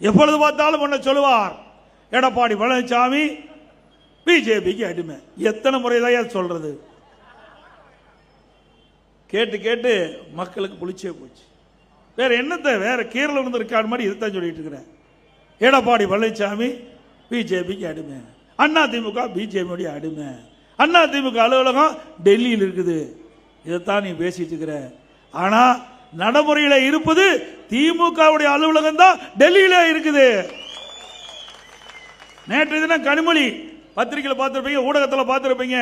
எப்பொழுது பார்த்தாலும் ஒன்ன சொல்லுவார், எடப்பாடி பழனிசாமி பிஜேபிக்கு அடிமை. எத்தனை முறைதான் சொல்றது? கேட்டு கேட்டு மக்களுக்கு புளிச்சே போச்சு. வேற என்னத்தை, வேற கீரல் வந்து இருக்காது மாதிரி இதுதான் சொல்லிட்டு இருக்கிறேன். எடப்பாடி பழனிசாமி பிஜேபிக்கு அடிமை, அண்ணா திமுக பிஜேபியுடைய அடிமை, அண்ணா திமுக அலுவலகம் டெல்லியில் இருக்குது. இதைத்தான் நீ பேசிட்டு இருக்கிற. ஆனா நடைமுறையில் இருப்பது திமுகவுடைய அலுவலகம் தான் டெல்லியில இருக்குது. நேற்று தினம் கனிமொழி பத்திரிகையில் பார்த்திருப்பீங்க, ஊடகத்தில் பார்த்திருப்பீங்க.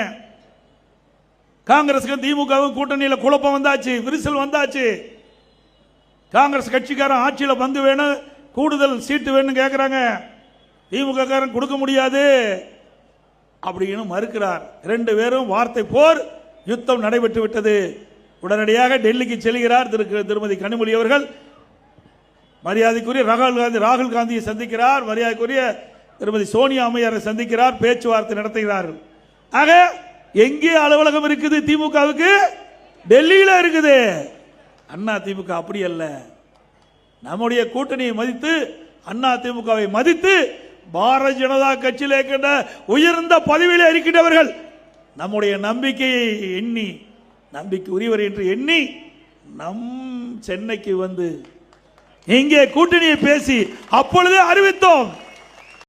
காங்கிரஸுக்கும் திமுகவும் கூட்டணியில் குழப்பம் வந்தாச்சு, விரிசல் வந்தாச்சு. காங்கிரஸ் கட்சிக்காரன் ஆட்சியில் பங்கு வேணும், கூடுதல் சீட்டு வேணும் கேட்கிறாங்க. திமுக காரன் கொடுக்க முடியாது அப்படின்னு மறுக்கிறார். ரெண்டு பேரும் வார்த்தை போர், யுத்தம் நடைபெற்று விட்டது. உடனடியாக டெல்லிக்கு செல்கிறார் திருமதி கனிமொழி அவர்கள். மரியாதைக்குரிய ராகுல் காந்தியை சந்திக்கிறார், மரியாதைக்குரிய திருமதி சோனியா அம்மையாரை சந்திக்கிறார், பேச்சுவார்த்தை நடத்துகிறார்கள். ஆக எங்கே அலுவலகம் இருக்குது திமுகவுக்கு? டெல்லியில இருக்குது. அண்ணா திமுக அப்படி அல்ல. நம்முடைய கூட்டணியை மதித்து, அண்ணா திமுகவை மதித்து, பாரதிய ஜனதா கட்சியில் இருக்கின்ற உயர்ந்த பதவியில் இருக்கின்றவர்கள் நம்முடைய நம்பிக்கையை எண்ணி, நம்பிக்கை உரியவர் என்று எண்ணி நம் சென்னைக்கு வந்து இங்கே கூட்டணியை பேசி அப்பொழுதே அறிவித்தோம்.